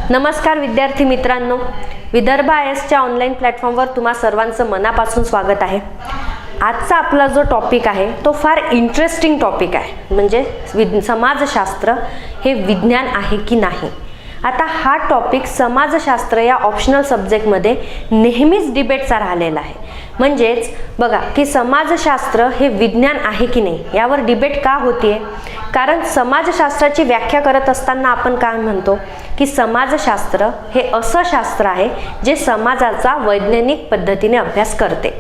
नमस्कार विद्यार्थी मित्रांनो, विदर्भ IASच्या ऑनलाईन प्लॅटफॉर्मवर तुम्हा सर्वांचं मनापासून स्वागत आहे। आजचा आपला जो टॉपिक आहे तो फार इंटरेस्टिंग टॉपिक आहे, म्हणजे समाजशास्त्र हे विज्ञान आहे की नाही। आता हा टॉपिक समाजशास्त्र या ऑप्शनल सब्जेक्टमध्ये नेहमीच डिबेटचा राहिलेला आहे। म्हणजेच बघा की समाजशास्त्र हे विज्ञान आहे की नाही यावर डिबेट का होतीये, कारण समाजशास्त्राची व्याख्या करत असताना आपण काय म्हणतो की समाजशास्त्र हे असं शास्त्र आहे जे समाजाचा वैज्ञानिक पद्धतीने अभ्यास करते।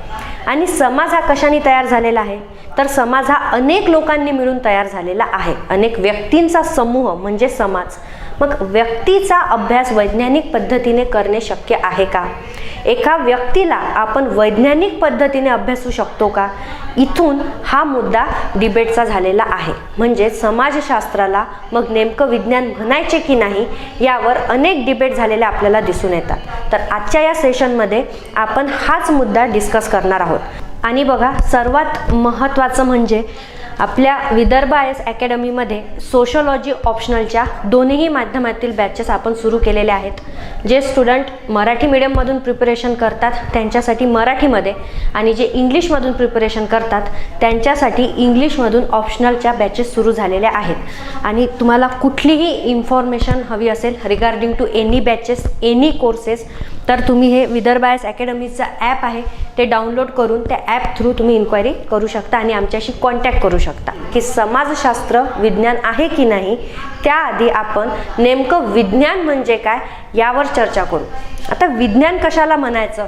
आणि समाज हा कशाने तयार झालेला आहे, तर समाज हा अनेक लोकांनी मिळून तयार झालेला आहे, अनेक व्यक्तींचा समूह म्हणजे समाज। मग व्यक्तीचा अभ्यास वैज्ञानिक पद्धतीने करणे शक्य आहे का? एका व्यक्तीला आपण वैज्ञानिक पद्धतीने अभ्यासू शकतो का? इथून हा मुद्दा डिबेटचा झालेला आहे। म्हणजे समाजशास्त्राला मग नेमकं विज्ञान म्हणायचे की नाही यावर अनेक डिबेट झालेले आपल्याला दिसून येतात। तर आजच्या या सेशनमध्ये आपण हाच मुद्दा डिस्कस करणार आहोत। आणि बघा, सर्वात महत्त्वाचं म्हणजे आपल्या विदर्भ IAS अकॅडमीमध्ये सोशोलॉजी ऑप्शनलच्या दोन्ही माध्यमातील बॅचेस आपण सुरू केलेले आहेत। जे स्टुडंट मराठी मीडियममधून प्रिपरेशन करतात त्यांच्यासाठी मराठीमध्ये, आणि जे इंग्लिशमधून प्रिपरेशन करतात त्यांच्यासाठी इंग्लिशमधून ऑप्शनलच्या बॅचेस सुरू झालेल्या आहेत। आणि तुम्हाला कुठलीही इन्फॉर्मेशन हवी असेल regarding to any batches, any courses, तर तुम्ही हे विदर्भ IAS अकॅडमीचं ॲप आहे ते डाउनलोड करून त्या ॲप थ्रू तुम्ही इन्क्वायरी करू शकता आणि आमच्याशी कॉन्टॅक्ट करू शकता की समाजशास्त्र विज्ञान आहे की नाही। त्याआधी आपण नेमकं विज्ञान म्हणजे काय यावर चर्चा करू। आता विज्ञान कशाला म्हणायचं?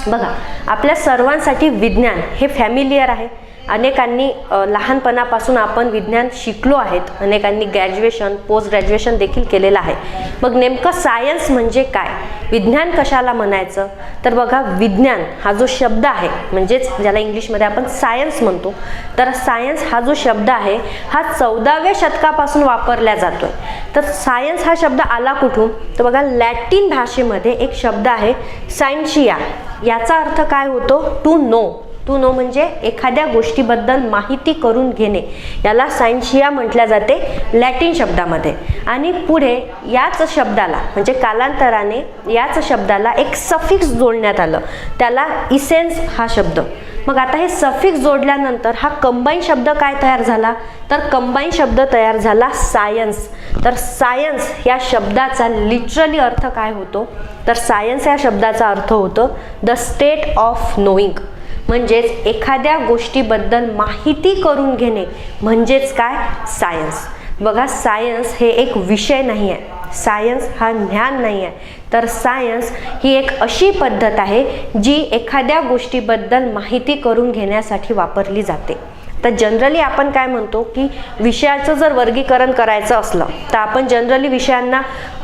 बघा, आपल्या सर्वांसाठी विज्ञान हे फॅमिलियर आहे। अनेकांनी लहानपणापासून आपण विज्ञान शिकलो आहेत, अनेकांनी ग्रॅज्युएशन पोस्ट ग्रॅज्युएशन देखील केलेलं आहे। मग नेमकं सायन्स म्हणजे काय, विज्ञान कशाला म्हणायचं? तर बघा, विज्ञान हा जो शब्द आहे, म्हणजेच ज्याला इंग्लिशमध्ये आपण सायन्स म्हणतो, तर सायन्स हा जो शब्द आहे हा 14व्या शतकापासून वापरला जातोय। तर सायन्स हा शब्द आला कुठून? तर बघा, लॅटिन भाषेमध्ये एक शब्द आहे सायन्शिया, याचा अर्थ काय होतो? To know. टू नो म्हणजे एखाद्या गोष्टीबद्दल माहिती करून घेणे, याला सायन्शिया म्हटल्या जाते लॅटिन शब्दामध्ये। आणि पुढे याच शब्दाला म्हणजे कालांतराने याच शब्दाला एक सफिक्स जोडण्यात आलं, त्याला इसेन्स हा शब्द। मग आता हे सफिक्स जोडल्यानंतर हा कंबाईन शब्द काय तयार झाला? तर कंबाईन शब्द तयार झाला सायन्स। तर सायन्स या शब्दाचा लिटरली अर्थ काय होतो? तर सायन्स या शब्दाचा अर्थ होतो द स्टेट ऑफ नोईंग, म्हणजेच एखाद्या गोष्टीबद्दल माहिती करून घेणे म्हणजेच काय? सायन्स। बघा, सायन्स हे एक विषय नाही आहे, सायन्स हा ज्ञान नाही आहे, तर सायन्स ही एक अशी पद्धत आहे जी एखाद्या गोष्टीबद्दल माहिती करून घेण्यासाठी वापरली जाते। तर जनरली आपण काय म्हणतो की विषयाचं जर वर्गीकरण करायचं असलं तर आपण जनरली विषयांना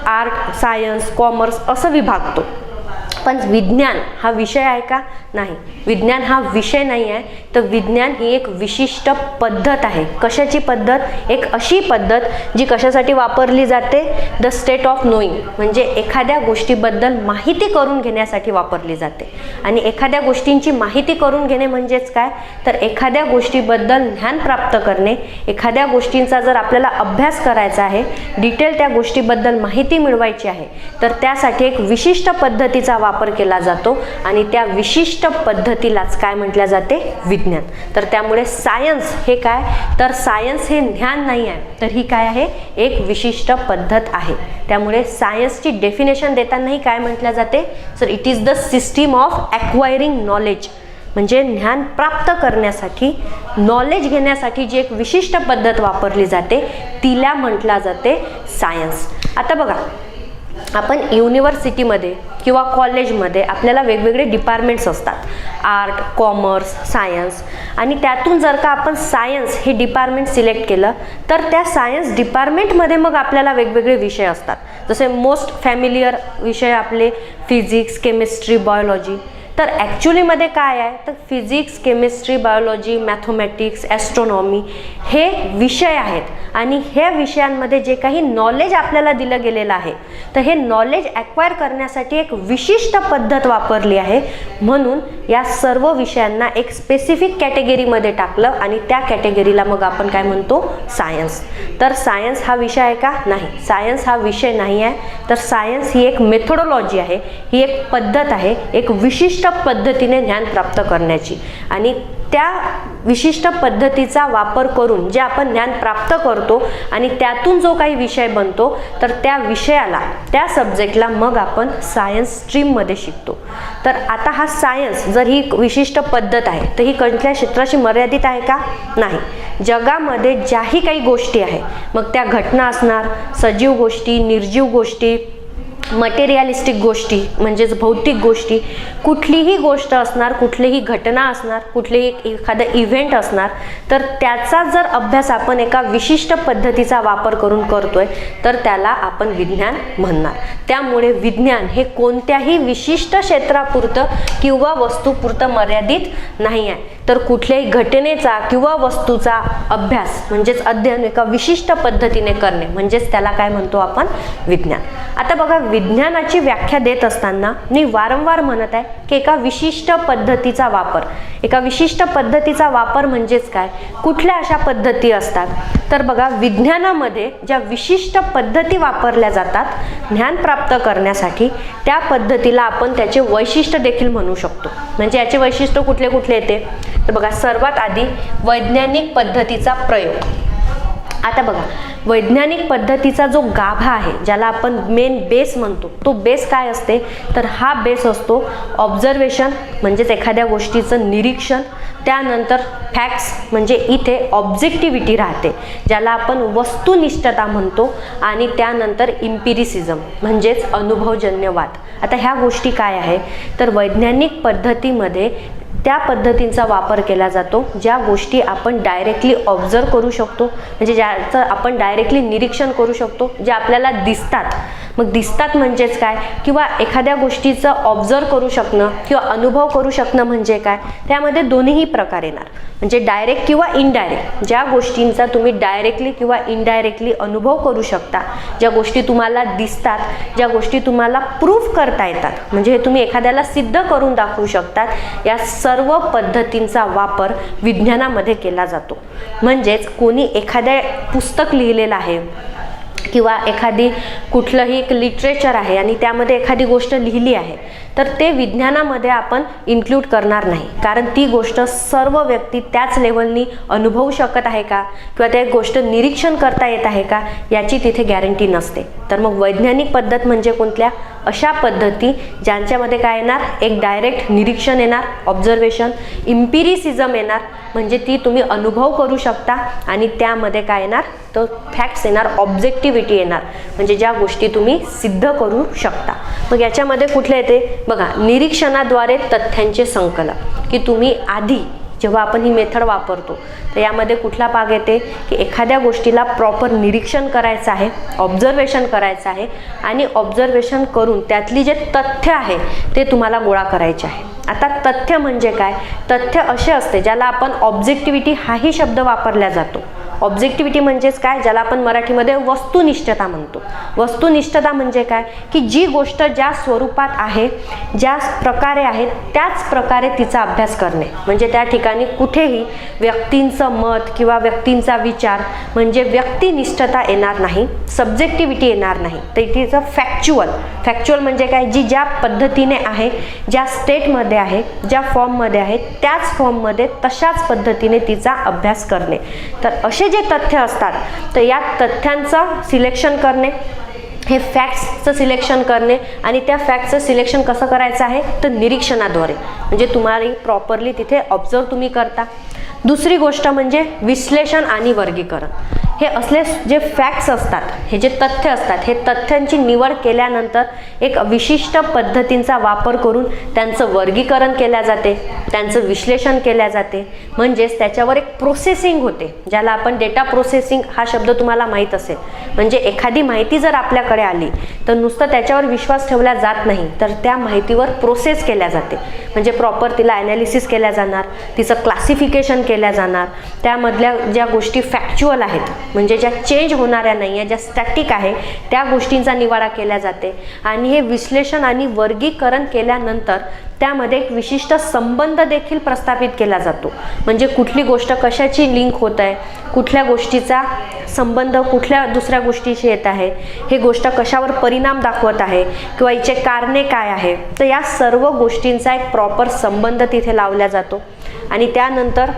आर्ट, सायन्स, कॉमर्स असं विभागतो। पण विज्ञान हा विषय आहे का? नाही, विज्ञान हा विषय नाही आहे, तर विज्ञान ही एक विशिष्ट पद्धत आहे। कशाची पद्धत? एक अशी पद्धत जी कशासाठी वापरली जाते? द स्टेट ऑफ नोईंग, म्हणजे एखाद्या गोष्टीबद्दल माहिती करून घेण्यासाठी वापरली जाते। आणि एखाद्या गोष्टींची माहिती करून घेणे म्हणजेच काय? तर एखाद्या गोष्टीबद्दल ज्ञान प्राप्त करणे, एखाद्या गोष्टींचा जर आपल्याला अभ्यास करायचा आहे, डिटेल त्या गोष्टीबद्दल माहिती मिळवायची आहे, तर त्यासाठी एक विशिष्ट पद्धतीचा वापर केला जातो आणि त्या विशिष्ट पद्धतीलाच काय म्हटल्या जाते? विज्ञान। तर त्यामुळे सायन्स हे काय? तर सायन्स हे ज्ञान नाही आहे, तर ही काय आहे? एक विशिष्ट पद्धत आहे। त्यामुळे सायन्सची डेफिनेशन देतानाही काय म्हटल्या जाते? Sir it is the system of acquiring knowledge, म्हणजे ज्ञान प्राप्त करण्यासाठी, नॉलेज घेण्यासाठी जी एक विशिष्ट पद्धत वापरली जाते तिला म्हटला जाते सायन्स। आता बघा, आपण युनिव्हर्सिटीमध्ये किंवा कॉलेजमध्ये आपल्याला वेगवेगळे डिपार्टमेंट्स असतात, आर्ट, कॉमर्स, सायन्स, आणि त्यातून जर का आपण सायन्स हे डिपार्टमेंट सिलेक्ट केलं तर त्या सायन्स डिपार्टमेंटमध्ये मग आपल्याला वेगवेगळे विषय असतात। जसे मोस्ट फॅमिलियर विषय आपले फिजिक्स, केमिस्ट्री, बायोलॉजी। तर ॲक्च्युलीमध्ये काय आहे तर physics, chemistry, biology, mathematics, astronomy हे विषय आहेत आणि ह्या विषयांमध्ये जे काही नॉलेज आपल्याला दिलं गेलेलं आहे तर हे नॉलेज ॲक्वायर करण्यासाठी एक विशिष्ट पद्धत वापरली आहे. म्हणून या सर्व विषयांना एक स्पेसिफिक कॅटेगरीमध्ये टाकलं आणि त्या कॅटेगरीला मग आपण काय म्हणतो सायन्स. तर सायन्स हा विषय आहे का? नाही, सायन्स हा विषय नाही आहे. तर सायन्स ही एक मेथोडॉलॉजी आहे, ही एक पद्धत आहे, एक विशिष्ट पद्धतीने ज्ञान प्राप्त करण्याची. आणि त्या विशिष्ट पद्धतीचा वापर करून जे आपण ज्ञान प्राप्त करतो आणि त्यातून जो काही विषय बनतो तर त्या विषयाला, त्या सब्जेक्टला मग आपण सायन्स स्ट्रीममध्ये शिकतो. तर आता हा सायन्स जर ही विशिष्ट पद्धत आहे तर ही कोणत्या क्षेत्राशी मर्यादित आहे का? नाही. जगामध्ये ज्याही काही गोष्टी आहे, मग त्या घटना असणार, सजीव गोष्टी, निर्जीव गोष्टी, मटेरियलिस्टिक गोष्टी म्हणजेच भौतिक गोष्टी, कुठलीही गोष्ट असणार, कुठलीही घटना असणार, कुठलीही एखादं इव्हेंट असणार, तर त्याचा जर अभ्यास आपण एका विशिष्ट पद्धतीचा वापर करून करतोय तर त्याला आपण विज्ञान म्हणणार. त्यामुळे विज्ञान हे कोणत्याही विशिष्ट क्षेत्रापुरतं किंवा वस्तूपुरतं मर्यादित नाही आहे. तर कुठल्याही घटनेचा किंवा वस्तूचा अभ्यास म्हणजेच अध्ययन एका विशिष्ट पद्धतीने करणे म्हणजेच त्याला काय म्हणतो आपण? विज्ञान. आता बघा, विज्ञानाची व्याख्या देत असताना मी वारंवार म्हणत आहे की एका विशिष्ट पद्धतीचा वापर. एका विशिष्ट पद्धतीचा वापर म्हणजेच काय? कुठल्या अशा पद्धती असतात? तर बघा, विज्ञानामध्ये ज्या विशिष्ट पद्धती वापरल्या जातात ज्ञान प्राप्त करण्यासाठी त्या पद्धतीला आपण त्याचे वैशिष्ट्य देखील म्हणू शकतो. म्हणजे याचे वैशिष्ट्य कुठले कुठले येते? तर बघा, सर्वात आधी वैज्ञानिक पद्धतीचा प्रयोग. आता बघा, वैज्ञानिक पद्धतीचा जो गाभा आहे, ज्याला आपण मेन बेस म्हणतो, तो बेस काय असते? तर हा बेस असतो ऑब्झर्वेशन म्हणजेच एखाद्या गोष्टीचं निरीक्षण, त्यानंतर फॅक्ट्स म्हणजे इथे ऑब्जेक्टिव्हिटी राहते ज्याला आपण वस्तुनिष्ठता म्हणतो, आणि त्यानंतर इम्पिरिसिझम म्हणजेच अनुभवजन्यवाद. आता ह्या गोष्टी काय आहे? तर वैज्ञानिक पद्धतीमध्ये त्या पद्धतींचा वापर केला जातो ज्या गोष्टी आपण डायरेक्टली ऑब्झर्व करू शकतो, म्हणजे ज्याचं आपण डायरेक्टली निरीक्षण करू शकतो, जे आपल्याला दिसतात. मग दिसतात म्हणजेच काय? किंवा एखाद्या गोष्टीचं ऑब्झर्व करू शकणं किंवा अनुभव करू शकणं म्हणजे काय? त्यामध्ये दोन्हीही प्रकार येणार. म्हणजे डायरेक्ट किंवा इनडायरेक्ट. ज्या गोष्टींचा तुम्ही डायरेक्टली किंवा इनडायरेक्टली अनुभव करू शकता, ज्या गोष्टी तुम्हाला दिसतात, ज्या गोष्टी तुम्हाला प्रूफ करता येतात, म्हणजे हे तुम्ही एखाद्याला सिद्ध करून दाखवू शकतात, या सर्व पद्धतींचा वापर विज्ञानामध्ये केला जातो. म्हणजेच कोणी एखादे पुस्तक लिहिलेलं आहे किंवा एखादी कुठलंही एक लिटरेचर आहे आणि त्यामध्ये एखादी गोष्ट लिहिली आहे, तर ते विज्ञानामध्ये आपण इन्क्लूड करणार नाही. कारण ती गोष्ट सर्व व्यक्ती त्याच लेवलनी अनुभवू शकत आहे का किंवा त्या गोष्ट निरीक्षण करता येत आहे का याची तिथे गॅरंटी नसते. तर मग वैज्ञानिक पद्धत म्हणजे कोणत्या? अशा पद्धती ज्यांच्यामध्ये काय येणार? एक डायरेक्ट निरीक्षण येणार, ऑब्झर्वेशन, इम्पिरिसिझम येणार म्हणजे ती तुम्ही अनुभव करू शकता, आणि त्यामध्ये काय येणार? तर फॅक्ट्स येणार, ऑब्जेक्टिव्हिटी येणार म्हणजे ज्या गोष्टी तुम्ही सिद्ध करू शकता. मग याच्यामध्ये कुठले येते? बघा, निरीक्षणाद्वारे तथ्यांचे संकलन, की तुम्ही आधी जेव्हा आपण ही मेथड वापरतो तर यामध्ये कुठला भाग येते? की एखाद्या गोष्टीला प्रॉपर निरीक्षण करायचं आहे, ऑब्झर्वेशन करायचं आहे, आणि ऑब्झर्वेशन करून त्यातली जे तथ्य आहे ते तुम्हाला गोळा करायचे आहे. आता तथ्य म्हणजे काय? तथ्य असे असते ज्याला आपण ऑब्जेक्टिव्हिटी हाही शब्द वापरला जातो. ऑब्जेक्टिव्हिटी म्हणजेच काय? ज्याला आपण मराठीमध्ये वस्तुनिष्ठता म्हणतो. वस्तुनिष्ठता म्हणजे काय? की जी गोष्ट ज्या स्वरूपात आहे, ज्या प्रकारे आहे, त्याच प्रकारे तिचा अभ्यास करणे. म्हणजे त्या ठिकाणी कुठेही व्यक्तींचं मत किंवा व्यक्तींचा विचार म्हणजे व्यक्तिनिष्ठता येणार नाही, सब्जेक्टिव्हिटी येणार नाही. तर it is a factual. Factual म्हणजे काय? जी ज्या पद्धतीने आहे, ज्या स्टेटमध्ये आहे, ज्या फॉर्ममध्ये आहे, त्याच फॉर्ममध्ये तशाच पद्धतीने तिचा अभ्यास करणे. तर असे जे तथ्य असतात तर या तथ्यांचं सिलेक्शन करणे, हे फॅक्ट्सचं सिलेक्शन करणे, आणि त्या फॅक्ट्सचं सिलेक्शन कसं करायचं आहे? तर निरीक्षणाद्वारे. म्हणजे तुम्हाला प्रॉपरली तिथे ऑब्झर्व तुम्ही करता. दुसरी गोष्ट म्हणजे विश्लेषण आणि वर्गीकरण. हे असले जे फॅक्ट्स असतात, हे जे तथ्य असतात, हे तथ्यांची निवड केल्यानंतर एक विशिष्ट पद्धतींचा वापर करून त्यांचं वर्गीकरण केल्या जाते, त्यांचं विश्लेषण केल्या जाते, म्हणजेच त्याच्यावर एक प्रोसेसिंग होते, ज्याला आपण डेटा प्रोसेसिंग हा शब्द तुम्हाला माहीत असेल. म्हणजे एखादी माहिती जर आपल्याकडे आली तर नुसतं त्याच्यावर विश्वास ठेवला जात नाही, तर त्या माहितीवर प्रोसेस केल्या जाते. म्हणजे प्रॉपर तिला ॲनालिसिस केल्या जाणार, तिचं क्लासिफिकेशन केल्या जाणार, त्यामधल्या ज्या गोष्टी फॅक्च्युअल आहेत, म्हणजे ज्या चेंज होणाऱ्या नाही आहे, ज्या स्टॅटिक आहे, त्या गोष्टींचा निवाडा केला जाते. आणि हे विश्लेषण आणि वर्गीकरण केल्यानंतर त्यामध्ये एक विशिष्ट संबंध देखील प्रस्थापित केला जातो. म्हणजे कुठली गोष्ट कशाची लिंक होत आहे, कुठल्या गोष्टीचा संबंध कुठल्या दुसऱ्या गोष्टीशी येत आहे, हे गोष्ट कशावर परिणाम दाखवत आहे किंवा हिचे कारणे काय आहे, तर या सर्व गोष्टींचा एक प्रॉपर संबंध तिथे लावला जातो. आणि त्यानंतर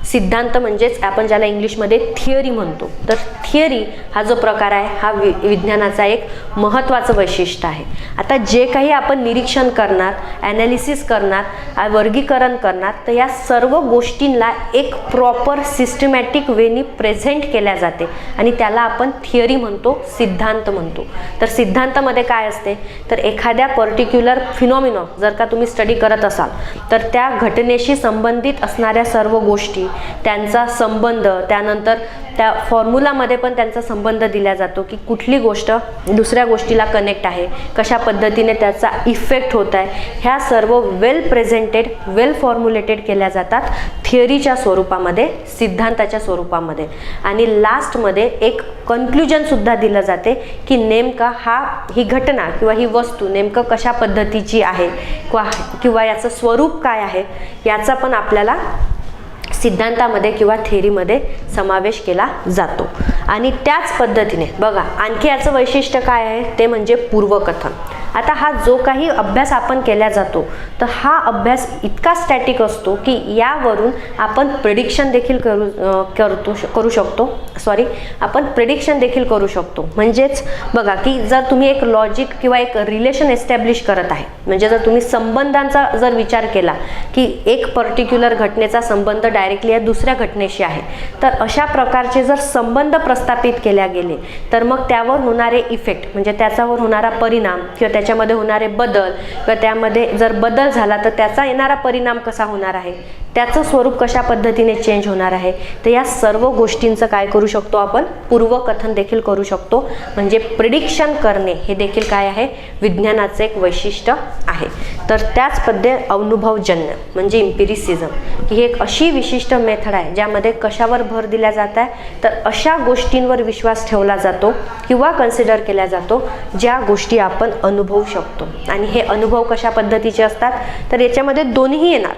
सिद्धांत म्हणजेच आपण ज्याला इंग्लिशमध्ये थिअरी म्हणतो. तर थिअरी हा जो प्रकार आहे हा विज्ञानाचा एक महत्त्वाचं वैशिष्ट्य आहे. आता जे काही आपण निरीक्षण करणार, ॲनालिसिस करणार, वर्गीकरण करणार, तर या सर्व गोष्टींना एक प्रॉपर सिस्टमॅटिक वेनी प्रेझेंट केल्या जाते आणि त्याला आपण थिअरी म्हणतो, सिद्धांत म्हणतो. तर सिद्धांतामध्ये काय असते, तर एखाद्या पर्टिक्युलर फिनॉमिना जर का तुम्ही स्टडी करत असाल तर त्या घटनेशी संबंधित असणाऱ्या सर्व गोष्टी, त्यांचा संबंध, त्यानंतर त्या फॉर्म्युलामध्ये पण त्यांचा संबंध दिला जातो की कुठली गोष्ट दुसऱ्या गोष्टीला कनेक्ट आहे, कशा पद्धतीने त्याचा इफेक्ट होत आहे, ह्या सर्व वेल प्रेझेंटेड, वेल फॉर्म्युलेटेड केल्या जातात थिअरीच्या स्वरूपामध्ये, सिद्धांताच्या स्वरूपामध्ये. आणि लास्टमध्ये एक कन्क्लुजनसुद्धा दिलं जाते की नेमका ही घटना किंवा ही वस्तू नेमकं कशा पद्धतीची आहे किंवा याचं स्वरूप काय आहे, याचा पण आपल्याला सिद्धांतामध्ये किंवा थेअरीमध्ये समावेश केला जातो. आणि त्याच पद्धतीने बघा आणखी याचं वैशिष्ट्य काय आहे ते म्हणजे पूर्वकथन. आता हा जो काही अभ्यास आपण केला जातो तर हा अभ्यास इतका स्टॅटिक असतो की यावरून आपण प्रेडिक्शन देखील करू शकतो. म्हणजेच बघा की जर तुम्ही एक लॉजिक किंवा एक रिलेशन एस्टॅब्लिश करत आहे, म्हणजे जर तुम्ही संबंधांचा जर विचार केला की एक पर्टिक्युलर घटनेचा संबंध डायरेक्टली या दुसऱ्या घटनेशी आहे, तर अशा प्रकारचे जर संबंध प्रस्थापित केल्या गेले तर मग त्यावर होणारे इफेक्ट, म्हणजे त्याच्यावर होणारा परिणाम किंवा त्याच्यामध्ये होणारे बदल किंवा त्यामध्ये जर बदल झाला तर त्याचा येणारा परिणाम कसा होणार आहे, त्याचं स्वरूप कशा पद्धतीने चेंज होणार आहे, तर या सर्व गोष्टींचं काय करू शकतो आपण, पूर्वकथन देखील करू शकतो. म्हणजे प्रिडिक्शन करणे हे देखील काय आहे, विज्ञानाचे एक वैशिष्ट्य आहे. तर त्याच पद्धतीने अनुभवजन्य म्हणजे इम्पिरिसिझम ही एक अशी विशिष्ट मेथड आहे ज्यामध्ये कशावर भर दिला जात आहे, तर अशा गोष्टींवर विश्वास ठेवला जातो किंवा कन्सिडर केला जातो ज्या गोष्टी आपण अनुभवू शकतो. आणि हे अनुभव कशा पद्धतीचे असतात, तर याच्यामध्ये दोन्ही येणार,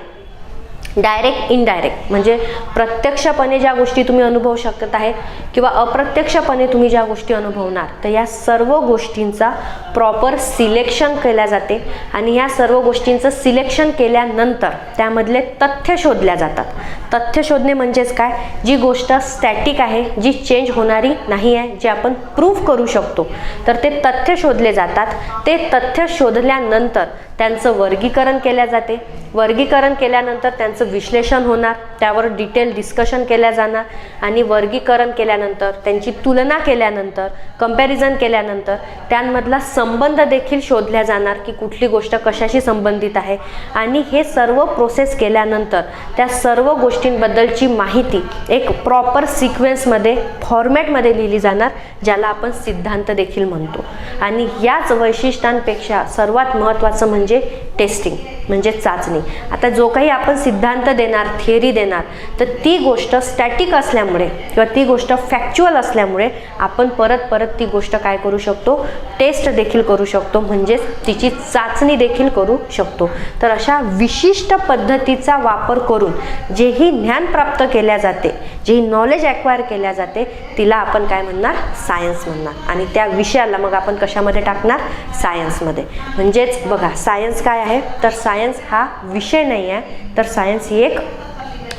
डायरेक्ट इनडायरेक्ट, म्हणजे प्रत्यक्षपणे ज्या गोष्टी तुम्ही अनुभवू शकत आहे किंवा अप्रत्यक्षपणे तुम्ही ज्या गोष्टी अनुभवणार, तर या सर्व गोष्टींचा प्रॉपर सिलेक्शन केल्या जाते. आणि या सर्व गोष्टींचं सिलेक्शन केल्यानंतर त्यामधले तथ्य शोधल्या जातात. तथ्य शोधणे म्हणजेच काय, जी गोष्ट स्टॅटिक आहे, जी चेंज होणारी नाही आहे, जे आपण प्रूव्ह करू शकतो, तर ते तथ्य शोधले जातात. ते तथ्य शोधल्यानंतर त्यांचं वर्गीकरण केल्या जाते. वर्गीकरण केल्यानंतर त्यांचं विश्लेषण होणार, त्यावर डिटेल डिस्कशन केल्या जाणार आणि वर्गीकरण केल्यानंतर त्यांची तुलना केल्यानंतर, कंपॅरिझन केल्यानंतर त्यांमधला संबंध देखील शोधल्या जाणार की कुठली गोष्ट कशाशी संबंधित आहे. आणि हे सर्व प्रोसेस केल्यानंतर त्या सर्व गोष्टींबद्दलची माहिती एक प्रॉपर सिक्वेन्समध्ये, फॉर्मॅटमध्ये लिहिली जाणार, ज्याला आपण सिद्धांत देखील म्हणतो. आणि याच वैशिष्ट्यांपेक्षा सर्वात महत्त्वाचं म्हणजे टेस्टिंग म्हणजे चाचणी. आता जो काही आपण सिद्धांत देणार, थिअरी देणार, तर ती गोष्ट स्टॅटिक असल्यामुळे किंवा ती गोष्ट फॅक्च्युअल असल्यामुळे आपण परत ती गोष्ट काय करू शकतो, टेस्ट देखील करू शकतो, म्हणजेच तिची चाचणी देखील करू शकतो. तर अशा विशिष्ट पद्धतीचा वापर करून जेही ज्ञान प्राप्त केल्या जाते, जेही नॉलेज ॲक्वायर केल्या जाते, तिला आपण काय म्हणणार, सायन्स म्हणणार. आणि त्या विषयाला मग आपण कशामध्ये टाकणार, सायन्समध्ये. म्हणजेच बघा सायन्स काय आहे, तर सायन्स हा विषय नाही आहे, तर सायन्स ही एक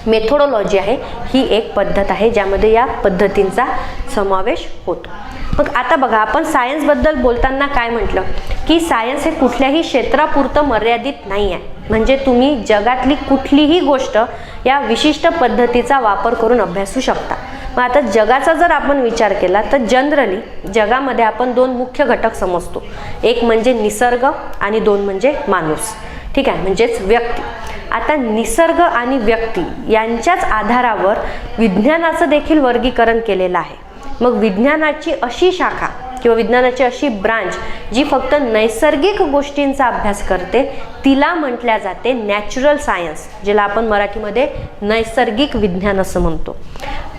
मेथोडॉलॉजी आहे, ही एक पद्धत आहे ज्यामध्ये या पद्धतींचा समावेश होतो. मग आता बघा आपण सायन्सबद्दल बोलताना काय म्हटलं की सायन्स हे कुठल्याही क्षेत्रापुरतं मर्यादित नाही आहे. म्हणजे तुम्ही जगातली कुठलीही गोष्ट या विशिष्ट पद्धतीचा वापर करून अभ्यासू शकता. मग आता जगाचा जर आपण विचार केला तर जनरली जगामध्ये आपण दोन मुख्य घटक समजतो, एक म्हणजे निसर्ग आणि दोन म्हणजे माणूस, ठीक आहे, म्हणजेच व्यक्ती. आता निसर्ग आणि व्यक्ती यांच्याच आधारावर विज्ञानाचं देखील वर्गीकरण केलेलं आहे. मग विज्ञानाची अशी शाखा किंवा विज्ञानाची अशी ब्रांच जी फक्त नैसर्गिक गोष्टींचा अभ्यास करते तिला म्हटल्या जाते नॅचरल सायन्स, ज्याला आपण मराठीमध्ये नैसर्गिक विज्ञान असं म्हणतो.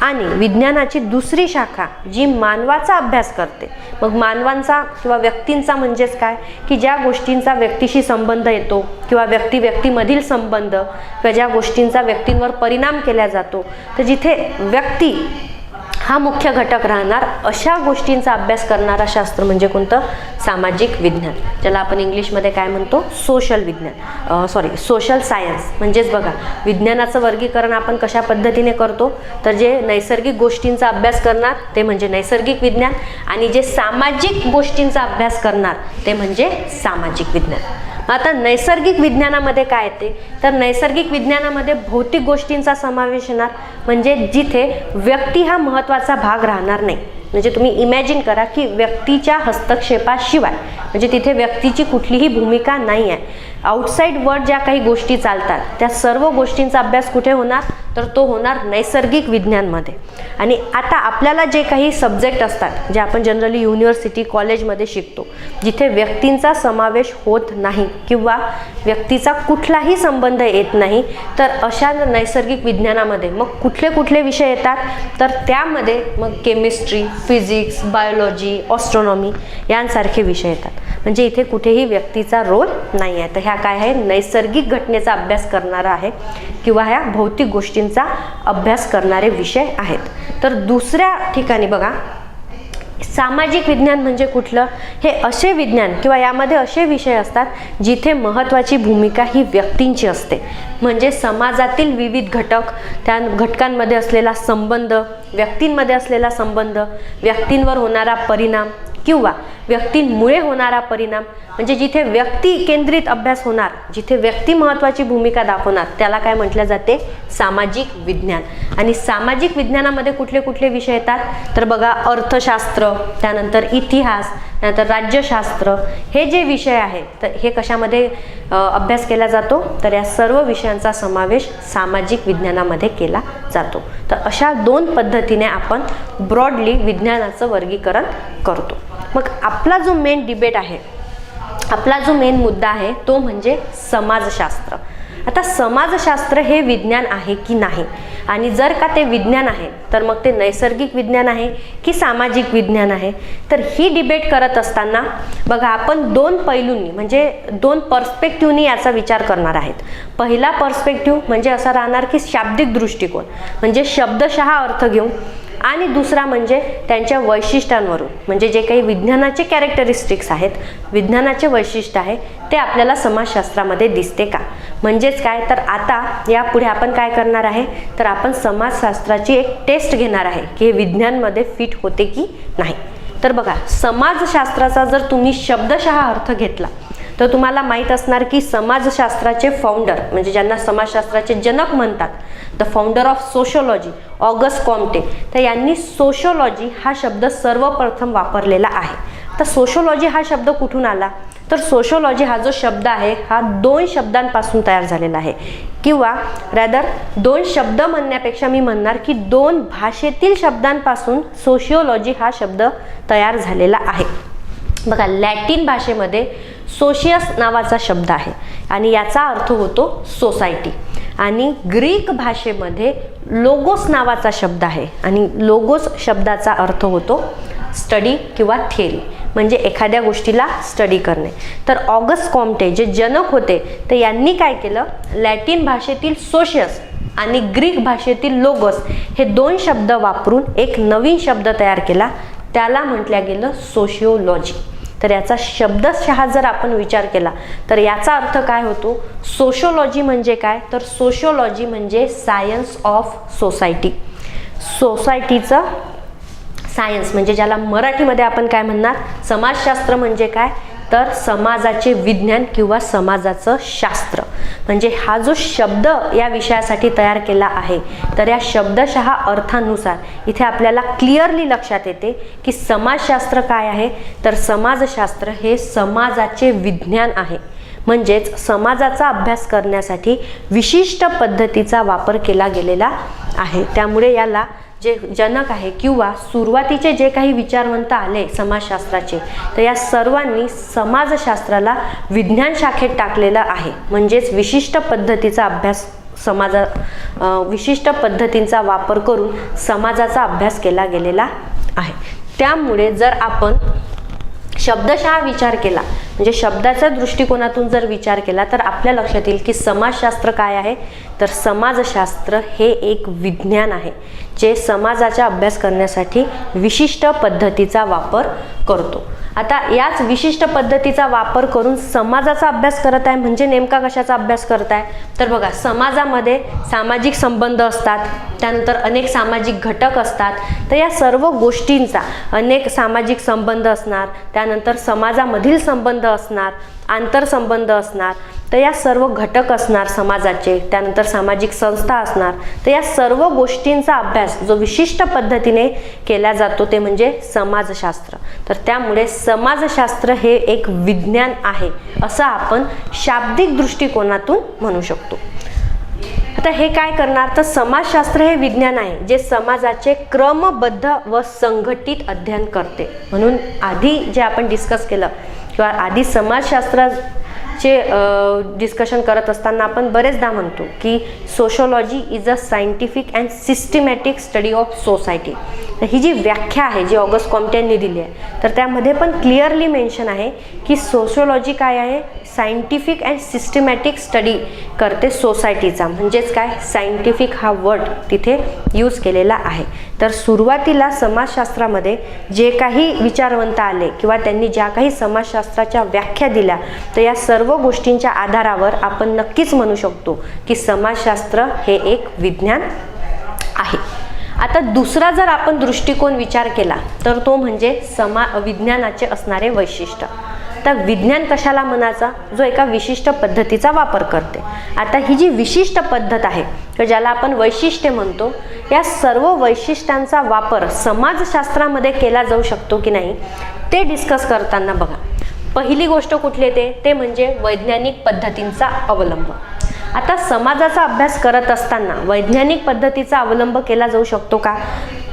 आणि विज्ञानाची दुसरी शाखा जी मानवाचा अभ्यास करते, मग मानवांचा किंवा व्यक्तींचा म्हणजेच काय की ज्या गोष्टींचा व्यक्तीशी संबंध येतो किंवा व्यक्ती व्यक्तीमधील संबंध किंवा ज्या गोष्टींचा व्यक्तींवर परिणाम केला जातो, तर जिथे व्यक्ती हा मुख्य घटक राहणार अशा गोष्टींचा अभ्यास करणारा शास्त्र म्हणजे कोणतं, सामाजिक विज्ञान, ज्याला आपण इंग्लिशमध्ये काय म्हणतो, सोशल विज्ञान, सोशल सायन्स. म्हणजेच बघा विज्ञानाचं वर्गीकरण आपण कशा पद्धतीने करतो, तर जे नैसर्गिक गोष्टींचा अभ्यास करणार ते म्हणजे नैसर्गिक विज्ञान आणि जे सामाजिक गोष्टींचा अभ्यास करणार ते म्हणजे सामाजिक विज्ञान. आता नैसर्गिक विज्ञानामध्ये काय येते, तर नैसर्गिक विज्ञानामध्ये भौतिक गोष्टींचा समावेश येणार, म्हणजे जिथे व्यक्ती हा महत्त्वाचा भाग राहणार नाही. म्हणजे तुम्ही इमॅजिन करा की व्यक्तीच्या हस्तक्षेपाशिवाय, म्हणजे तिथे व्यक्तीची कुठलीही भूमिका नाही आहे, आउटसाइड वर्ल्ड ज्या काही गोष्टी चालतात त्या सर्व गोष्टींचा अभ्यास कुठे होणार, तर तो होणार नैसर्गिक विज्ञानमध्ये. आणि आता आपल्याला जे काही सब्जेक्ट असतात जे आपण जनरली युनिव्हर्सिटी कॉलेजमध्ये शिकतो, जिथे व्यक्तींचा समावेश होत नाही किंवा व्यक्तीचा कुठलाही संबंध येत नाही, तर अशा नैसर्गिक विज्ञानामध्ये मग कुठले कुठले विषय येतात, तर त्यामध्ये मग केमिस्ट्री, फिजिक्स, बायोलॉजी, ऑस्ट्रॉनॉमी यांसारखे विषय येतात. म्हणजे इथे कुठेही व्यक्तीचा रोल नाही आहे. तर ह्या काय आहे, नैसर्गिक घटनेचा अभ्यास करणारा आहे किंवा ह्या भौतिक गोष्टींचा अभ्यास करणारे विषय आहेत. तर दुसऱ्या ठिकाणी बघा सामाजिक विज्ञान म्हणजे कुठलं, हे असे विज्ञान किंवा यामध्ये असे विषय असतात जिथे महत्त्वाची भूमिका ही व्यक्तींची असते. म्हणजे समाजातील विविध घटक, त्या घटकांमध्ये असलेला संबंध, व्यक्तींमध्ये असलेला संबंध, व्यक्तींवर होणारा परिणाम किंवा व्यक्तींमुळे होणारा परिणाम, म्हणजे जिथे व्यक्ती केंद्रित अभ्यास होणार, जिथे व्यक्ती महत्त्वाची भूमिका दाखवणार त्याला काय म्हटलं जाते, सामाजिक विज्ञान. आणि सामाजिक विज्ञानामध्ये कुठले कुठले विषय येतात, तर बघा अर्थशास्त्र, त्यानंतर इतिहास, त्यानंतर राज्यशास्त्र, हे जे विषय आहेत तर हे कशामध्ये अभ्यास केला जातो, तर या सर्व विषयांचा समावेश सामाजिक विज्ञानामध्ये केला जातो. तर अशा दोन पद्धतीने आपण ब्रॉडली विज्ञानाचं वर्गीकरण करतो. मग आपला जो मेन डिबेट आहे, आपला जो मेन मुद्दा आहे तो म्हणजे समाजशास्त्र. आता समाजशास्त्र हे विज्ञान आहे की नाही, आणि जर का ते विज्ञान आहे तर मग ते नैसर्गिक विज्ञान आहे की सामाजिक विज्ञान आहे. तर ही डिबेट करत असताना बघा आपण दोन पैलूंनी म्हणजे दोन पर्स्पेक्टिव्हनी याचा विचार करणार आहेत. पहिला पर्स्पेक्टिव्ह म्हणजे असा राहणार की शाब्दिक दृष्टिकोन, म्हणजे शब्दशः अर्थ घेऊन, आणि दुसरा म्हणजे त्यांच्या वैशिष्ट्यांवरून, म्हणजे जे काही विज्ञानाचे कॅरेक्टरिस्टिक्स आहेत, विज्ञानाचे वैशिष्ट्य आहे ते आपल्याला समाजशास्त्रामध्ये दिसते का. म्हणजेच काय, तर आता यापुढे आपण काय करणार आहे, तर आपण समाजशास्त्राची एक टेस्ट घेणार आहे की हे विज्ञानमध्ये फिट होते की नाही. तर बघा समाजशास्त्राचा जर तुम्ही शब्दशः अर्थ घेतला तर तुम्हाला माहीत असणार की समाजशास्त्राचे फाउंडर, म्हणजे ज्यांना समाजशास्त्राचे जनक म्हणतात, the founder of sociology, August Comte, तर यांनी सोशिओलॉजी हा शब्द सर्वप्रथम वापरलेला आहे. तर सोशिओलॉजी हा शब्द कुठून आला, तर सोशिओलॉजी हा जो शब्द आहे हा दोन शब्दांपासून तयार झालेला आहे, किंवा रॅदर दोन शब्द म्हणण्यापेक्षा मी म्हणणार की दोन भाषेतील शब्दांपासून सोशिओलॉजी हा शब्द तयार झालेला आहे. बघा लॅटिन भाषेमध्ये सोशियस नावाचा शब्द आहे आणि याचा अर्थ होतो सोसायटी, आणि ग्रीक भाषेमध्ये लोगोस नावाचा शब्द आहे आणि लोगोस शब्दाचा अर्थ होतो स्टडी किंवा थिअरी, म्हणजे एखाद्या गोष्टीला स्टडी करणे. तर ऑगस्ट कॉम्टे जे जनक होते तर यांनी काय केलं, लॅटिन भाषेतील सोशियस आणि ग्रीक भाषेतील लोगोस हे दोन शब्द वापरून एक नवीन शब्द तयार केला, त्याला म्हटलं गेलं सोशिओलॉजी. तर याचा शब्दशः जर आपण विचार केला तर याचा अर्थ काय होतो, सोशिओलॉजी म्हणजे काय, तर सोशिओलॉजी म्हणजे सायन्स ऑफ सोसायटी, सोसायटीचं सायन्स, म्हणजे ज्याला मराठीमध्ये आपण काय म्हणणार, समाजशास्त्र म्हणजे काय, तर समाजाचे विज्ञान किंवा समाजाचं शास्त्र. म्हणजे हा जो शब्द या विषयासाठी तयार केला आहे, तर या शब्दशः अर्थानुसार इथे आपल्याला क्लिअरली लक्षात येते की समाजशास्त्र काय आहे, तर समाजशास्त्र हे समाजाचे विज्ञान आहे. म्हणजेच समाजाचा अभ्यास करण्यासाठी विशिष्ट पद्धतीचा वापर केला गेलेला आहे. त्यामुळे याला जे जनक आहे किंवा सुरुवातीचे जे काही विचारवंत आले समाजशास्त्राचे, तर या सर्वांनी समाजशास्त्राला विज्ञान शाखेत टाकलेलं आहे. म्हणजेच विशिष्ट पद्धतीचा अभ्यास विशिष्ट पद्धतींचा वापर करून समाजाचा अभ्यास केला गेलेला आहे. त्यामुळे जर आपण शब्दशः विचार केला, म्हणजे शब्दाच्या दृष्टिकोनातून जर विचार केला, तर आपल्या लक्षात येईल की समाजशास्त्र काय आहे, तर समाजशास्त्र हे एक विज्ञान आहे जे समाजाचा अभ्यास करण्यासाठी विशिष्ट पद्धतीचा वापर करतो. आता याच विशिष्ट पद्धतीचा वापर करून समाजाचा अभ्यास करत आहे, म्हणजे नेमका कशाचा अभ्यास करत आहे, तर बघा समाजामध्ये सामाजिक संबंध असतात, त्यानंतर अनेक सामाजिक घटक असतात. तर या सर्व गोष्टींचा अनेक सामाजिक संबंध असणार, त्यानंतर समाजामधील संबंध असणार, आंतरसंबंध असणार, तर या सर्व घटक असणार समाजाचे, त्यानंतर सामाजिक संस्था असणार. तर या सर्व गोष्टींचा अभ्यास जो विशिष्ट पद्धतीने केला जातो ते म्हणजे समाजशास्त्र. तर त्यामुळे समाजशास्त्र हे एक विज्ञान आहे असं आपण शाब्दिक दृष्टिकोनातून म्हणू शकतो. आता हे काय करणार, तर समाजशास्त्र हे विज्ञान आहे जे समाजाचे क्रमबद्ध व संघटित अध्ययन करते. म्हणून आधी जे आपण डिस्कस केलं किंवा आधी समाजशास्त्राचे डिस्कशन करत असताना आपण बरेचदा म्हणतो की sociology is a scientific and systematic study of society. तर ही जी व्याख्या आहे जी ऑगस्ट कॉम्टे यांनी दिली आहे, तर त्यामध्ये पण क्लिअरली मेन्शन आहे की सोशोलॉजी काय आहे, सायंटिफिक अँड सिस्टमॅटिक स्टडी करते सोसायटीचा. म्हणजेच काय, सायंटिफिक हा वर्ड तिथे यूज केलेला आहे. तर सुरुवातीला समाजशास्त्रामध्ये जे काही विचारवंत आले किंवा त्यांनी ज्या काही समाजशास्त्राच्या व्याख्या दिल्या, तर या सर्व गोष्टींच्या आधारावर आपण नक्कीच म्हणू शकतो की समाजशास्त्र हे एक विज्ञान आहे. आता दुसरा जर आपण दृष्टिकोन विचार केला तर तो म्हणजे विज्ञानाचे असणारे वैशिष्ट्य. तर विज्ञान कशाला म्हणायचा, जो एका विशिष्ट पद्धतीचा वापर करते. आता ही जी विशिष्ट पद्धत आहे तर ज्याला आपण वैशिष्ट्य म्हणतो, या सर्व वैशिष्ट्यांचा वापर समाजशास्त्रामध्ये केला जाऊ शकतो की नाही ते डिस्कस करताना बघा, पहिली गोष्ट कुठली ते म्हणजे वैज्ञानिक पद्धतींचा अवलंब. आता समाजाचा अभ्यास करत असताना वैज्ञानिक पद्धतीचा अवलंब केला जाऊ शकतो का,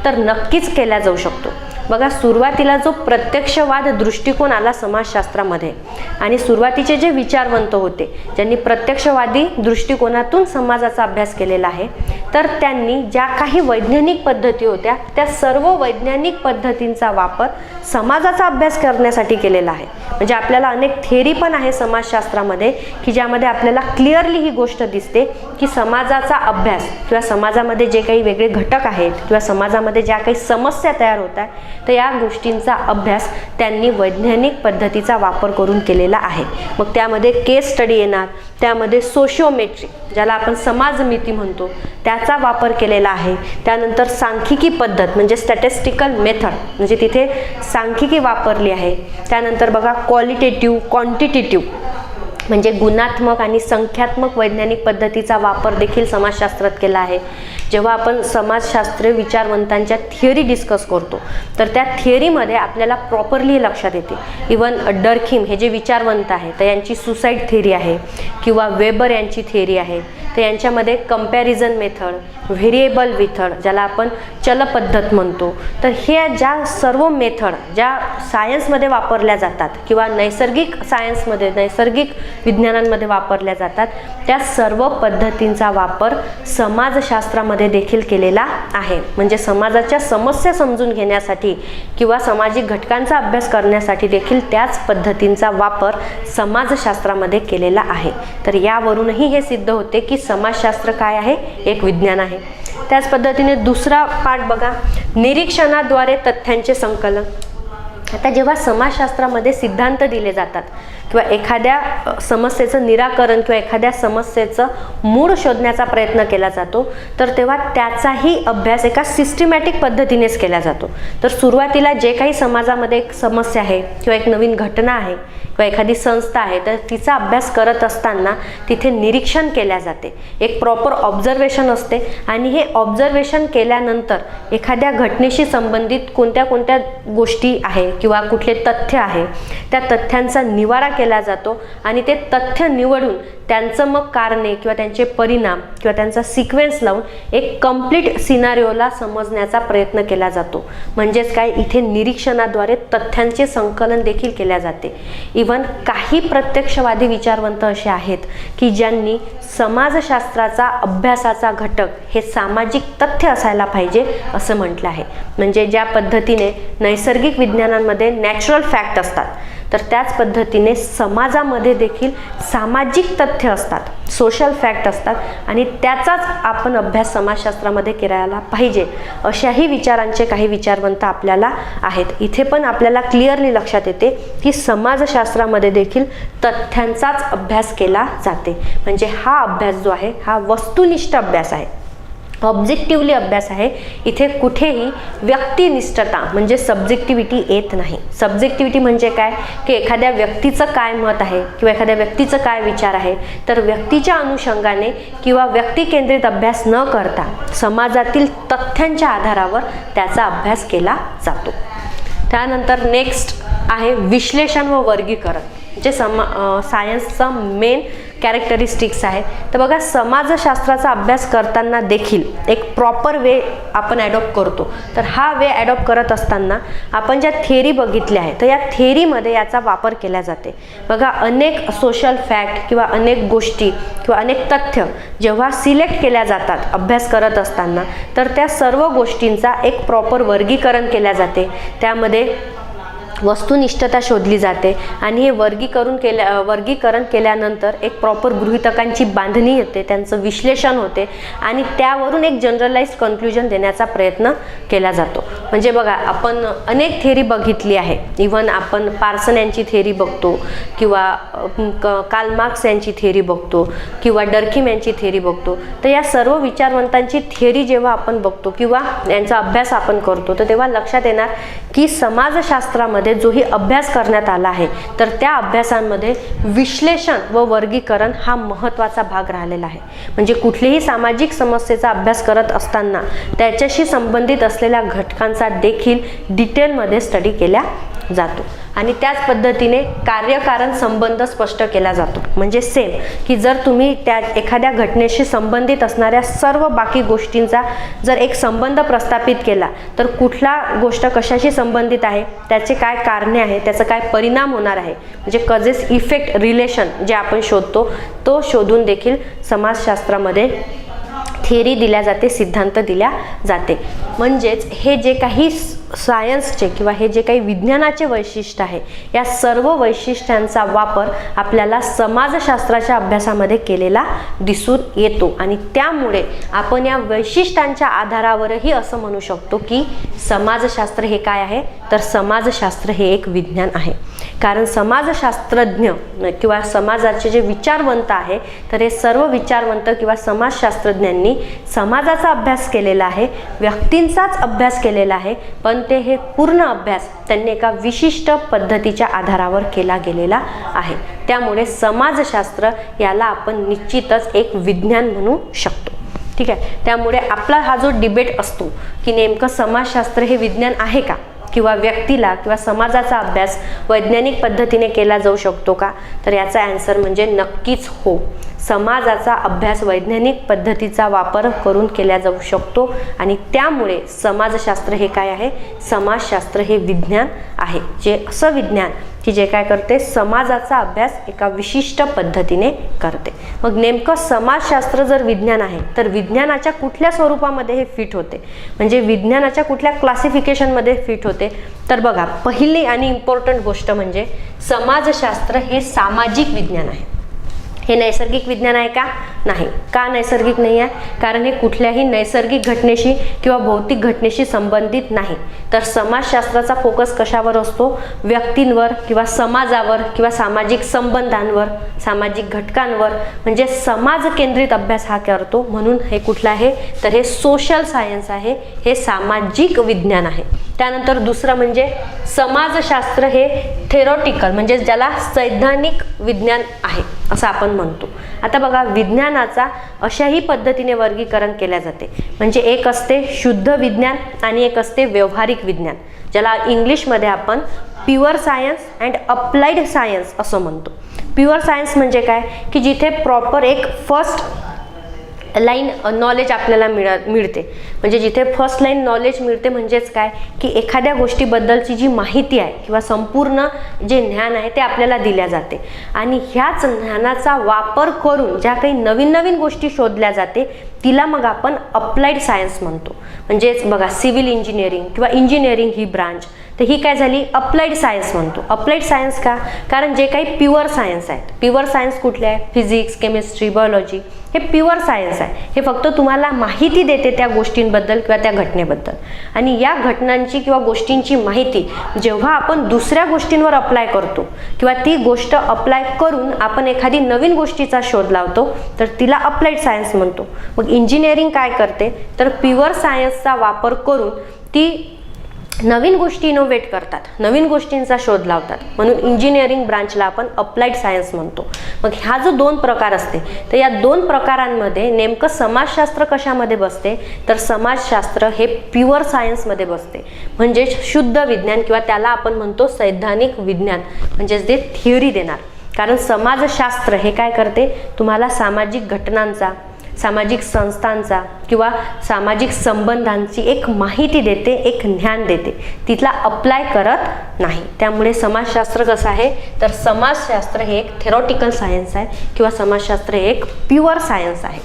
तर नक्कीच केला जाऊ शकतो. बघा, सुरुवातीला जो प्रत्यक्षवाद दृष्टिकोन आला समाजशास्त्रामध्ये आणि सुरुवातीचे जे विचारवंत होते ज्यांनी प्रत्यक्षवादी दृष्टिकोनातून समाजाचा अभ्यास केलेला आहे, तर त्यांनी ज्या काही वैज्ञानिक पद्धती होत्या त्या सर्व वैज्ञानिक पद्धतींचा वापर समाजाचा अभ्यास करण्यासाठी केलेला आहे. म्हणजे आपल्याला अनेक थेअरी पण आहे समाजशास्त्रामध्ये की ज्यामध्ये आपल्याला क्लिअरली ही गोष्ट दिसते की समाजाचा अभ्यास किंवा समाजामध्ये जे काही वेगळे घटक आहेत किंवा समाजामध्ये ज्या काही समस्या तयार होत आहेत, तर या गोष्टींचा अभ्यास त्यांनी वैज्ञानिक पद्धतीचा वापर करून केलेला आहे. मग त्यामध्ये केस स्टडी येणार, त्यामध्ये सोशिओमेट्री ज्याला आपण समाजमिती म्हणतो त्याचा वापर केलेला आहे. त्यानंतर सांख्यिकी पद्धत म्हणजे स्टॅटिस्टिकल मेथड, म्हणजे तिथे सांख्यिकी वापरली आहे. त्यानंतर बघा क्वालिटेटिव्ह, क्वांटिटेटिव्ह म्हणजे गुणात्मक आणि संख्यात्मक वैज्ञानिक पद्धतीचा वापर देखील समाजशास्त्रात केला आहे. जेव्हा आपण समाजशास्त्रीय विचारवंतांच्या थिअरी डिस्कस करतो तर त्या थिअरीमध्ये आपल्याला प्रॉपरली लक्षात येते. इवन डर्खिम हे जे विचारवंत आहे तर यांची सुसाईड थिअरी आहे किंवा वेबर यांची थिअरी आहे. तर यांच्यामध्ये कंपॅरिझन मेथड, व्हेरिएबल मेथड ज्याला आपण चलपद्धत म्हणतो, तर हे ज्या सर्व मेथड ज्या सायन्समध्ये वापरल्या जातात किंवा नैसर्गिक सायन्समध्ये, नैसर्गिक विज्ञानांमध्ये वापरल्या जातात, त्या सर्व पद्धतींचा वापर समाजशास्त्रामध्ये देखील केलेला आहे. म्हणजे समाजाच्या समस्या समजून घेण्यासाठी किंवा सामाजिक घटकांचा अभ्यास करण्यासाठी देखील त्याच पद्धतींचा वापर समाजशास्त्रामध्ये केलेला आहे. तर यावरूनही हे सिद्ध होते की समाजशास्त्र काय आहे, एक विज्ञान आहे. त्याच पद्धतीने दुसरा पार्ट बघा, निरीक्षणाद्वारे तथ्यांचे संकलन. आता जेव्हा समाजशास्त्रामध्ये सिद्धांत दिले जातात किंवा एखाद्या समस्येचं निराकरण किंवा एखाद्या समस्येचं मूळ शोधण्याचा प्रयत्न केला जातो, तर तेव्हा त्याचाही अभ्यास एका सिस्टमॅटिक पद्धतीनेच केला जातो. तर सुरुवातीला जे काही समाजामध्ये एक समस्या आहे किंवा एक नवीन घटना आहे किंवा एखादी संस्था आहे तर तिचा अभ्यास करत असताना तिथे निरीक्षण केल्या जाते, एक प्रॉपर ऑब्झर्वेशन असते आणि हे ऑब्झर्वेशन केल्यानंतर एखाद्या घटनेशी संबंधित कोणत्या कोणत्या गोष्टी आहे किंवा कुठले तथ्य आहे त्या तथ्यांचा निवाडा केला जातो आणि ते तथ्य निवडून त्यांचं मग कारणे किंवा त्यांचे परिणाम किंवा त्यांचा सिक्वेन्स लावून एक कंप्लीट सिनारिओला समजण्याचा प्रयत्न केला जातो. म्हणजेच काय, इथे निरीक्षणाद्वारे तथ्यांचे संकलन देखील केल्या जाते. इव्हन काही प्रत्यक्षवादी विचारवंत असे आहेत की ज्यांनी समाजशास्त्राचा अभ्यासाचा घटक हे सामाजिक तथ्य असायला पाहिजे असं म्हटलं आहे. म्हणजे ज्या पद्धतीने नैसर्गिक विज्ञानांमध्ये नॅचरल फॅक्ट असतात तर त्याच पद्धतीने समाजामध्ये देखील सामाजिक तथ्य असतात, सोशल फॅक्ट असतात आणि त्याचाच आपण अभ्यास समाजशास्त्रामध्ये करायला पाहिजे अशाही विचारांचे काही विचारवंत आपल्याला आहेत. इथे पण आपल्याला क्लिअरली लक्षात येते की समाजशास्त्रामध्ये देखील तथ्यांचाच अभ्यास केला जाते. म्हणजे हा अभ्यास जो आहे हा वस्तुनिष्ठ अभ्यास आहे, ऑब्जेक्टिव्हली अभ्यास आहे. इथे कुठेही व्यक्तिनिष्ठता म्हणजे सब्जेक्टिव्हिटी येत नाही. सब्जेक्टिव्हिटी म्हणजे काय की एखाद्या व्यक्तीचं काय मत आहे किंवा एखाद्या व्यक्तीचं काय विचार आहे तर व्यक्तीच्या अनुषंगाने किंवा व्यक्तिकेंद्रित अभ्यास न करता समाजातील तथ्यांच्या आधारावर त्याचा अभ्यास केला जातो. त्यानंतर नेक्स्ट आहे विश्लेषण व वर्गीकरण, जे सायन्सचा मेन कॅरेक्टरिस्टिक्स आहे. तर बघा, समाजशास्त्राचा अभ्यास करताना देखील एक प्रॉपर वे आपण ॲडॉप्ट करतो. तर हा वे ॲडॉप्ट करत असताना आपण ज्या थिअरी बघितल्या आहेत तर या थिअरीमध्ये याचा वापर केला जाते. बघा, अनेक सोशल फॅक्ट किंवा अनेक गोष्टी किंवा अनेक तथ्य जेव्हा सिलेक्ट केल्या जातात अभ्यास करत असताना तर त्या सर्व गोष्टींचा एक प्रॉपर वर्गीकरण केल्या जाते. त्यामध्ये वस्तुनिष्ठता शोधली जाते आणि हे वर्गीकरण केल्यानंतर एक प्रॉपर गृहीतकांची बांधणी येते, त्यांचं विश्लेषण होते आणि त्यावरून एक जनरलाइज्ड कन्क्लुजन देण्याचा प्रयत्न केला जातो. म्हणजे बघा, आपण अनेक थिअरी बघितली आहे. इव्हन आपण पार्सन यांची थिअरी बघतो किंवा कार्ल मार्क्स यांची थिअरी बघतो किंवा डर्कीम यांची थिअरी बघतो. तर या सर्व विचारवंतांची थिअरी जेव्हा आपण बघतो किंवा यांचा अभ्यास आपण करतो तर तेव्हा लक्षात येणार की समाजशास्त्रामध्ये जोही अभ्यास करण्यात आला आहे तर त्या अभ्यासांमध्ये विश्लेषण व वर्गीकरण हा महत्त्वाचा भाग राहिलेला आहे. म्हणजे कुठल्याही सामाजिक समस्येचा अभ्यास करत असताना त्याच्याशी संबंधित असलेल्या घटकांचा देखील डिटेलमध्ये स्टडी केला जातो आणि त्याच पद्धतीने कार्यकारण संबंध स्पष्ट केला जातो. म्हणजे सेम की जर तुम्ही त्या एखाद्या घटनेशी संबंधित असणाऱ्या सर्व बाकी गोष्टींचा जर एक संबंध प्रस्थापित केला तर कुठला गोष्ट कशाशी संबंधित आहे, त्याचे काय कारणे आहे, त्याचा काय परिणाम होणार आहे, म्हणजे कजेस इफेक्ट रिलेशन जे आपण शोधतो तो शोधून देखील समाजशास्त्रामध्ये थिअरी दिल्या जाते, सिद्धांत दिल्या जाते. म्हणजेच हे जे काही सायन्सचे किंवा हे जे काही विज्ञानाचे वैशिष्ट्य आहे या सर्व वैशिष्ट्यांचा वापर आपल्याला समाजशास्त्राच्या अभ्यासामध्ये केलेला दिसून येतो आणि त्यामुळे आपण या वैशिष्ट्यांच्या आधारावरही असं म्हणू शकतो की समाजशास्त्र हे काय आहे तर समाजशास्त्र हे एक विज्ञान आहे. कारण समाजशास्त्रज्ञ किंवा समाजाचे जे विचारवंत आहे तर हे सर्व विचारवंत किंवा समाजशास्त्रज्ञांनी समाजाचा अभ्यास केलेला आहे, व्यक्तींचाच अभ्यास केलेला आहे, पण ते हे पूर्ण अभ्यास त्यांनी एका विशिष्ट पद्धतीच्या आधारावर केला गेलेला आहे. त्यामुळे समाजशास्त्र याला आपण निश्चितच एक विज्ञान म्हणू शकतो. ठीक आहे. त्यामुळे आपला हा जो डिबेट असतो की नेमकं समाजशास्त्र हे विज्ञान आहे का किंवा व्यक्तीला किंवा समाजाचा अभ्यास वैज्ञानिक पद्धतीने केला जाऊ शकतो का, तर याचा आन्सर म्हणजे नक्कीच हो. समाजाचा अभ्यास वैज्ञानिक पद्धतीचा वापर करून केला जाऊ शकतो आणि त्यामुळे समाजशास्त्र हे काय आहे, समाजशास्त्र हे विज्ञान आहे, जे असं विज्ञान की जे काय करते, समाजाचा अभ्यास एका विशिष्ट पद्धतीने करते. मग नेमकं समाजशास्त्र जर विज्ञान आहे तर विज्ञानाच्या कुठल्या स्वरूपामध्ये हे फिट होते, म्हणजे विज्ञानाच्या कुठल्या क्लासिफिकेशनमध्ये फिट होते, तर बघा, पहिली आणि इम्पॉर्टंट गोष्ट म्हणजे समाजशास्त्र हे सामाजिक विज्ञान आहे. हे नैसर्गिक विज्ञान आहे का? नाही. का नैसर्गिक नाही आहे? कारण हे कुठल्याही नैसर्गिक घटनेशी किंवा भौतिक घटनेशी संबंधित नाही. तर समाजशास्त्राचा फोकस कशावर असतो? व्यक्तींवर किंवा समाजावर किंवा सामाजिक संबंधांवर, सामाजिक घटकांवर, म्हणजे समाज केंद्रित अभ्यास हा करतो. म्हणून हे कुठलं आहे? तर हे सोशल सायन्स आहे, हे सामाजिक विज्ञान आहे. त्यानंतर दुसरं म्हणजे समाजशास्त्र, हे थेरॉटिकल म्हणजे ज्याला सैद्धांतिक विज्ञान आहे असं आपण म्हणतो. आता बघा, विज्ञानाचा अशाही पद्धतीने वर्गीकरण केल्या जाते. म्हणजे एक असते शुद्ध विज्ञान आणि एक असते व्यवहारिक विज्ञान, ज्याला इंग्लिशमध्ये आपण pure science and applied science असं म्हणतो. प्युअर सायन्स म्हणजे काय? की जिथे प्रॉपर एक फर्स्ट लाईन नॉलेज आपल्याला मिळते. म्हणजे जिथे फर्स्ट लाईन नॉलेज मिळते म्हणजेच काय? की एखाद्या गोष्टीबद्दलची जी माहिती आहे किंवा संपूर्ण जे ज्ञान आहे ते आपल्याला दिल्या जाते आणि ह्याच ज्ञानाचा वापर करून ज्या काही नवीन नवीन गोष्टी शोधल्या जाते तिला मग आपण अप्लाइड सायन्स म्हणतो. म्हणजेच बघा, सिव्हिल इंजिनिअरिंग किंवा इंजिनिअरिंग ही ब्रांच, तर ही काय झाली? अप्लाइड सायन्स म्हणतो. अप्लाइड सायन्स का? कारण जे काही प्युअर सायन्स आहेत, प्युअर सायन्स कुठले आहे? फिजिक्स, केमिस्ट्री, बायोलॉजी, हे प्युअर सायन्स आहे. हे फक्त तुम्हाला माहिती देते त्या गोष्टींबद्दल किंवा त्या घटनेबद्दल. आणि या घटनांची किंवा गोष्टींची माहिती जेव्हा आपण दुसऱ्या गोष्टींवर अप्लाय करतो किंवा ती गोष्ट अप्लाय करून आपण एखादी नवीन गोष्टीचा शोध लावतो तर तिला अप्लाइड सायन्स म्हणतो. मग इंजिनिअरिंग काय करते? तर प्युअर सायन्सचा वापर करून ती नवीन गोष्टी इनोव्हेट करतात, नवीन गोष्टींचा शोध लावतात. म्हणून इंजिनिअरिंग ब्रांचला आपण अप्लाइड सायन्स म्हणतो. मग ह्या जो दोन प्रकार असते, तर या दोन प्रकारांमध्ये नेमकं समाजशास्त्र कशामध्ये बसते? तर समाजशास्त्र हे प्युअर सायन्समध्ये बसते. म्हणजे शुद्ध विज्ञान किंवा त्याला आपण म्हणतो सैद्धांतिक विज्ञान, म्हणजेच ते थिअरी देणार. कारण समाजशास्त्र हे काय करते? तुम्हाला सामाजिक घटनांचा, सामाजिक संस्थांचा किंवा सामाजिक संबंधांची एक माहिती देते, एक ज्ञान देते, तिथला अप्लाय करत नाही. त्यामुळे समाजशास्त्र कसं आहे? तर समाजशास्त्र हे एक थेरॉटिकल सायन्स आहे किंवा समाजशास्त्र हे एक प्युअर सायन्स आहे.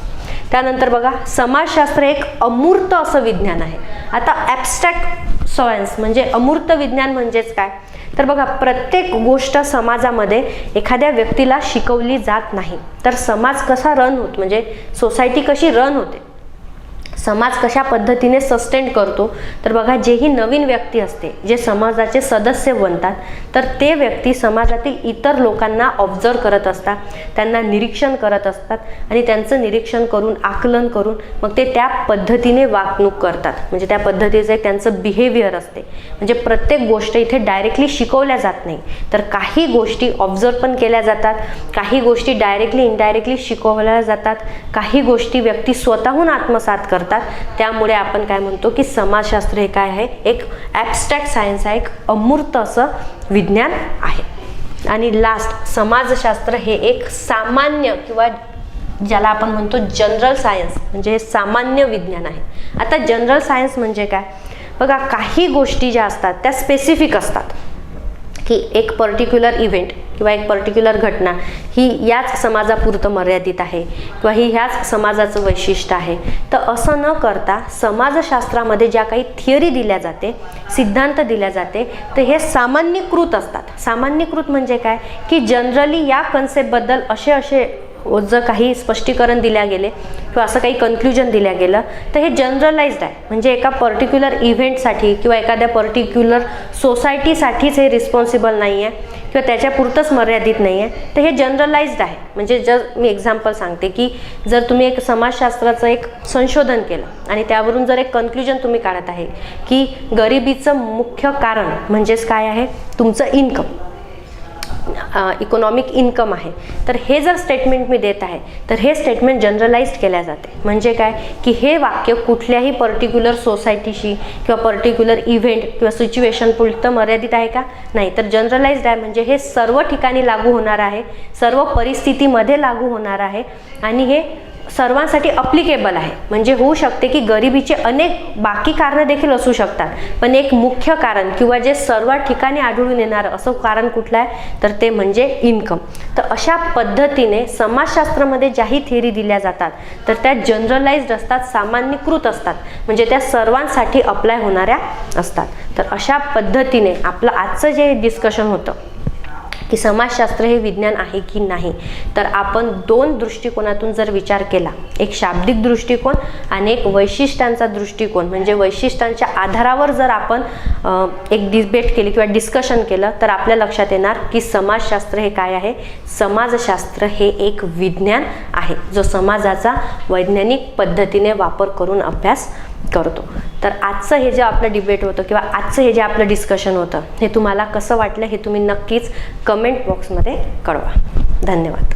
त्यानंतर बघा, समाजशास्त्र एक अमूर्त असं विज्ञान आहे. आता ॲब्स्ट्रॅक्ट सायन्स म्हणजे अमूर्त विज्ञान म्हणजेच काय? तर बघा, प्रत्येक गोष्ट समाजामध्ये एखाद्या व्यक्तीला शिकवली जात नाही. तर समाज कसा रन होतो, म्हणजे सोसायटी कशी रन होते, समाज कशा पद्धतीने सस्टेन करतो, तर बघा, जेही नवीन व्यक्ती असते, जे समाजाचे सदस्य बनतात, तर ते व्यक्ती समाजातील इतर लोकांना ऑब्झर्व करत असतात, त्यांना निरीक्षण करत असतात आणि त्यांचं निरीक्षण करून, आकलन करून मग ते त्या पद्धतीने वागणूक करतात. म्हणजे त्या पद्धतीचं एक त्यांचं बिहेवियर असते. म्हणजे प्रत्येक गोष्ट इथे डायरेक्टली शिकवल्या जात नाही, तर काही गोष्टी ऑब्झर्व पण केल्या जातात, काही गोष्टी डायरेक्टली इनडायरेक्टली शिकवल्या जातात, काही गोष्टी व्यक्ती स्वतःहून आत्मसात करतात. त्यामुळे आपण काय म्हणतो की समाजशास्त्र हे काय आहे? एक ॲब्स्ट्रॅक्ट सायन्स आहे, एक अमूर्त असं विज्ञान आहे. आणि लास्ट, समाजशास्त्र हे एक सामान्य किंवा ज्याला आपण म्हणतो जनरल सायन्स, म्हणजे हे सामान्य विज्ञान आहे. आता जनरल सायन्स म्हणजे काय? बघा, काही गोष्टी ज्या असतात त्या स्पेसिफिक असतात, की एक पर्टिक्युलर इव्हेंट किंवा एक पर्टिक्युलर घटना ही याच समाजापुरतं मर्यादित आहे किंवा ही ह्याच समाजाचं वैशिष्ट्य आहे. तर असं न करता समाजशास्त्रामध्ये ज्या काही थिअरी दिल्या जाते, सिद्धांत दिल्या जाते, तर हे सामान्यीकृत असतात. सामान्यीकृत म्हणजे काय? की जनरली या कन्सेप्टबद्दल असे जर काही स्पष्टीकरण दिल्या गेले किंवा असं काही कन्क्ल्युजन दिल्या गेलं तर हे जनरलाइज्ड आहे. म्हणजे एका पर्टिक्युलर इव्हेंटसाठी किंवा एखाद्या पर्टिक्युलर सोसायटीसाठीच हे रिस्पॉन्सिबल नाही आहे किंवा त्याच्यापुरतंच मर्यादित नाही आहे, तर हे जनरलाइज्ड आहे. म्हणजे जर मी एक्झाम्पल सांगते की जर तुम्ही एक समाजशास्त्राचं एक संशोधन केलं आणि त्यावरून जर एक कन्क्ल्युजन तुम्ही काढत आहे की गरिबीचं मुख्य कारण म्हणजेच काय आहे? तुमचं इन्कम, इकॉनॉमिक इन्कम आहे, तर हे जर स्टेटमेंट मी देत आहे तर हे स्टेटमेंट जनरलाइज्ड केल्या जाते. म्हणजे काय? की हे वाक्य कुठल्याही पर्टिक्युलर सोसायटीशी किंवा पर्टिक्युलर इव्हेंट किंवा सिच्युएशन पुरतं मर्यादित आहे का? नाही, तर जनरलाइज्ड आहे. म्हणजे हे सर्व ठिकाणी लागू होणार आहे, सर्व परिस्थितीमध्ये लागू होणार आहे आणि हे सर्वांसाठी अप्लिकेबल आहे. म्हणजे होऊ शकते की गरिबीचे अनेक बाकी कारणं देखील असू शकतात, पण एक मुख्य कारण किंवा जे सर्व ठिकाणी आढळून येणार असं कारण कुठलं आहे? तर ते म्हणजे इन्कम. तर अशा पद्धतीने समाजशास्त्रामध्ये ज्याही थिअरी दिल्या जातात तर त्या जनरलाइज्ड असतात, सामान्यीकृत असतात, म्हणजे त्या सर्वांसाठी अप्लाय होणाऱ्या असतात. तर अशा पद्धतीने आपलं आजचं जे डिस्कशन होतं की समाजशास्त्र हे विज्ञान आहे की नाही, तर आपण दोन दृष्टिकोनातून जर विचार केला, एक शाब्दिक दृष्टिकोन आणि एक वैशिष्ट्यांचा दृष्टिकोन, म्हणजे वैशिष्ट्यांच्या आधारावर जर आपण एक डिबेट केली किंवा डिस्कशन केलं, तर आपल्या लक्षात येणार की समाजशास्त्र हे काय आहे. समाजशास्त्र हे एक विज्ञान आहे जो समाजाचा वैज्ञानिक पद्धतीने वापर करून अभ्यास करतो. तर आजचं हे जे आपलं डिबेट होतं किंवा आजचं हे जे आपलं डिस्कशन होतं हे तुम्हाला कसं वाटलं हे तुम्ही नक्कीच कमेंट बॉक्समध्ये कळवा. धन्यवाद.